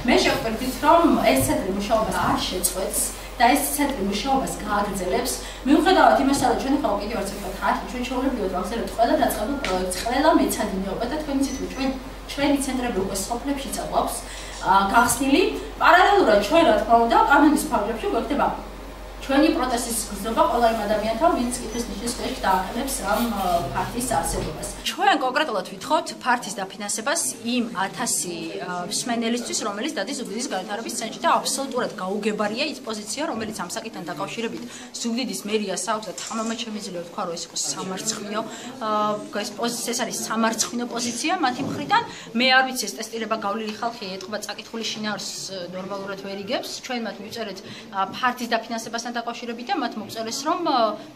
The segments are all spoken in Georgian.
მე შევხვდით რომ ეს ცენტრი მუშაობას არ შეწყვეტს და ეს ცენტრი მუშაობას გააგრძელებს მიუხედავად იმისა რომ ჩვენ ხომ კიდევ არც ვთქვათ ჩვენ შეუძლებელია ვაგზავნოთ ყველა დაწყებულ პროექტს ყველა მეცადინეობა და თქვენი ცით ჩვენი ცენტრები უკვე სოფლებში წაგვაქვს გახსნილი პარალელურად ჩვენ რა თქმა უნდა კანონის ფარგლებში გვექნება ჩვენი პროტესტის გზნობა ყველა იმ ადამიანთან, ვინც კითხვის ნიშნის ქვეშ დააყენებს ამ პარტიის არსებობას. ჩვენ კონკრეტულად ვითხოვთ პარტიის დაფინანსებას იმ 1000 მსმენელისთვის, რომელიც დადის ზუგდიდის განვითარების ცენტრში და აბსოლუტურად გაუგებარია ის პოზიცია, რომელიც ამ საკითხთან დაკავშირებით ზუგდიდის მერიას აქვს და თამამად შემიძლია ვთქვა, რომ ეს იყოს სამარცხვინო ეს არის სამარცხვინო პოზიცია მათი მხრიდან. მე არ ვიცი ეს ტესტირება გავლილი ხალხი ეთყობა წაკითხული შინაარს ნორმალურად ვერ იგებს. ჩვენ მათ მივწერეთ პარტიის დაფინანსებასთან დაკავშირებით და მათ მოგწერეს რომ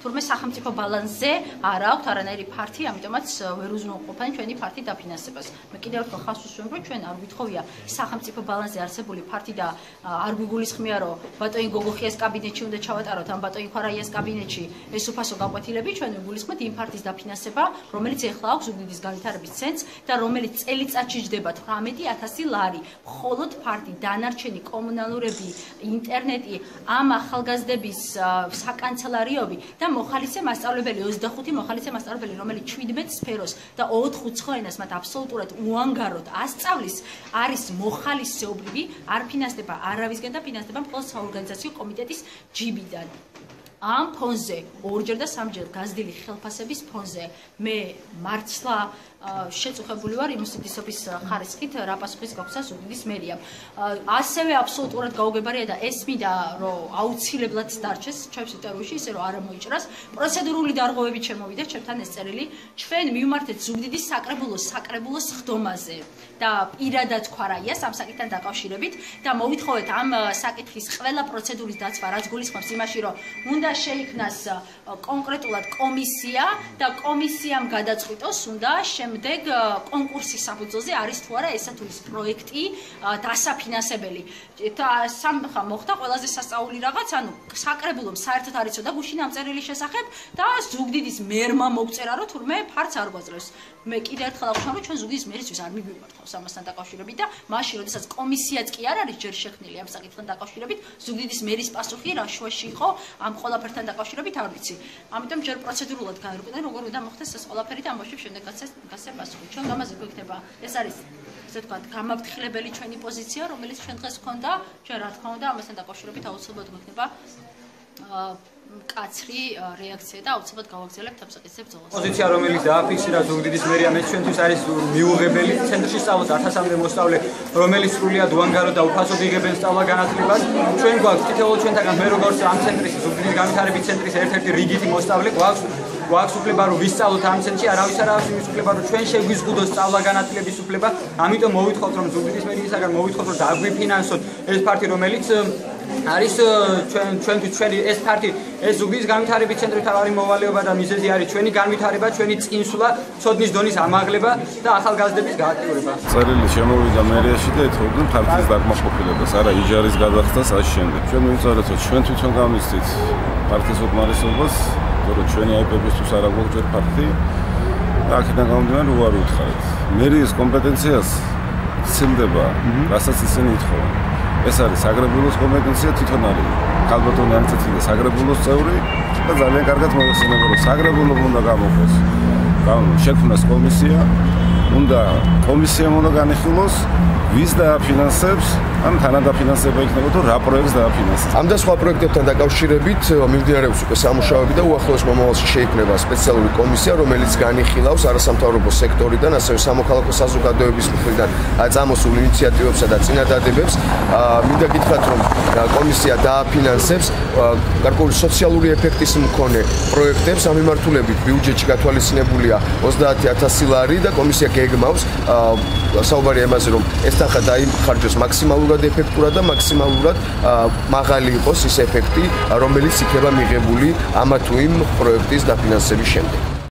თურმე სახელმწიფო ბალანსზე არ აქვს არანაირი ფართი, ამიტომაც ვერ უზრუნველყოფენ ჩვენი ფართი დაფინანსებას. მე კიდევ ერთხელ ხაზს ვუსვენ, რომ ჩვენ არ გვითხოვია სახელმწიფო ბალანსზე არსებული ფართი და არ გვიგულისხმია, რომ ბატონი გოგოხიას კაბინეტში უნდა ჩავატაროთ, ამ ბატონი ხარაიას კაბინეტში ეს უფასო გაკვეთილები, ჩვენ ვიგულისხმეთ იმ ფართის დაფინანსება, რომელიც ეხლა აქვს ზუგდიდის განვითარების ცენტრს და რომელიც წელიწადში ჯდება 18000 ლარი. მხოლოდ ფართი, დანარჩენი კომუნალურები, ინტერნეტი, ამ ახალგაზრდები საკანცელარიობი და მოხალისე მასწავლებელი 25 მოხალისე მასწავლებელი რომელიც 17 სფეროს და 4 ცხენას მათ აბსოლუტურად უანგაროდ ასწავლის არის მოხალისეობრივი არ ფინანსდება არავისგან და ფინანსდება მხოლოდ საორგანიზაციო კომიტეტის ჯიბიდან ამ ფონზე ორჯერ და სამჯერ გაზრდილი ხელფასების ფონზე მე მართლა შეწუხებული ვარ იმ სიტისოფის ხარისხით რა პასუხის გაგვცა ზუგდიდის მერიამ. ასევე აბსოლუტურად გაუგებარია და ეს მინდა რომ აუცილებლად დარჩეს ჩვენს ინტერვიუში ისე რომ არ მოიჭრას პროცედურული დარღვევები შემოვიდა ჩემთან ეს წერილი. ჩვენ მივმართეთ ზუგდიდის საკრებულოს ხდომაზე და პირადად ქვარაიას ამ საკითხთან დაკავშირებით და მოვითხოვეთ ამ საკითხის ყველა პროცედურის დაცვა რაც გულისხმობს იმაში რომ უნდა შეიქმნას კონკრეტულად კომისია და კომისიამ გადაწყვიტოს უნდა შემდეგ კონკურსის საფუძველზე არის თუ არა ესა თუ ის პროექტი დასაფინანსებელი. სამხა მოხდა ყველაზე სასწაული რაღაც, ანუ საკრებულომ საერთოდ არ იცოდა გუშინ ამ წერილის შესახებ და ზუგდიდის მერმა მოგწერა რომ თურმე ფარც არ გვაძლევს. მე კიდევ ერთხელ აღნიშნავ რომ ჩვენ ზუგდიდის მერისთვის არ მიგვიმართავს ამასთან დაკავშირებით და მაშინ როდესაც კომისიაც კი არ არის ჯერ შექმნილი ამ საკითხთან დაკავშირებით, ზუგდიდის მერის პასუხი რა შუაში იყო ამ ყველაფერთან დაკავშირებით არ ვიცი. ამიტომ ჯერ პროცედურულად განერკვიდან როგორ უნდა მოხდეს ეს ყველაფერი და ამბავში შემდეგ გასცე პასუხი. ჩვენ გამაზე გვექნება ეს არის ესე ვთქვათ გამაფრთხილებელი ჩვენი პოზიცია, რომელიც ჩვენ დღეს გვქონდა, ჩვენ რა თქმა უნდა ამასთან დაკავშირებით აუცილებლად გვექნება კაცრი რეაქცია და აუცილებლად გავაგზავნებთ ამ საკითხზე ბრძოლას. პოზიცია რომელიც დააფიქსირა ზუგდიდის მერიამ ეს ჩვენთვის არის მიუღებელი. ცენტრში სწავლობს 1000-მდე მოსწავლე, რომელიც სრულიად უანგარო და უფასოდ იღებენ სწავლა-განათლებას. ჩვენ გვაქვს თითოეულ ჩვენთაგან მე როგორც ამ ცენტრის ზუგდიდის განვითარების ცენტრის ერთ-ერთი რიგითი მოსწავლე გვაქვს უფლება რომ ვისწავლოთ ამ ცენტრში, არავის არ აქვს იმის უფლება რომ ჩვენ შეგვიზღუდოს სწავლა-განათლების უფლება. ამიტომ მოვითხოვთ რომ ზუგდიდის მერიისაგან მოვითხოვთ რომ დაგვიფინანსოთ ეს ფართი რომელიც არის ჩვენთვის ჩვენი ეს ფართი ეს ზუგდიდის განვითარების ცენტრი თავარი მოვალეობა და მიზეზი არის ჩვენი განვითარება, ჩვენი წინსვლა, ცოდნის დონის ამაღლება და ახალგაზრდების გააქტიურება. წერილი შემოვიდა მერიაში და ეთხოვდნენ ფართის დაკმაყოფილებას, არა იჯარის გადახდას ამ შემდეგ. ჩვენ ვიწოდეთ რომ ჩვენ თვითონ გამისცით ფართის უკმარისობას, რომ ჩვენი აიპებისთვის არა გვაქვს ჯერ ფართი და აქედან გამომდინარე უარ ვუთხარით. მერიის კომპეტენციას ცილდება, რასაც ისინი ითხოვენ. ეს არის საგრებულოს კომპეტენცია თვითონ არის ქალბატონი ანცეცილი საგრებულოს წევრი და ძალიან კარგად მოიხსენება რომ საგრებულომ უნდა გამოყოს შექმნას კომისია უნდა კომისიამ უნდა განიხილოს ვის დააფინანსებს ან თანადაფინანსება იქნება თუ რა პროექტს დააფინანსებს. ამ და სხვა პროექტებთან დაკავშირებით მიმდინარეობს უკვე სამუშაოები და უახლოეს მომავალში შეიქმნება სპეციალური კომისია, რომელიც განიხილავს არასამთავრობო სექტორიდან, ასევე სამოქალაქო საზოგადოების მხრიდან წამოსულ ინიციატივებსა და წინადადებებს. მინდა გითხრათ, რომ კომისია დააფინანსებს გარკვეული სოციალური ეფექტის მქონე პროექტებს. ამ მიმართულებით ბიუჯეტში გათვალისწინებულია 30000 ლარი და კომისია გეგმავს საუბარია იმაზე, რომ ეს თანხა დაიხარჯოს მაქსიმალურად ეფექტურად და მაქსიმალურად მაღალი იყოს ის ეფექტი, რომელიც იქნება მიღებული ამა თუ იმ პროექტის დაფინანსების შემდეგ.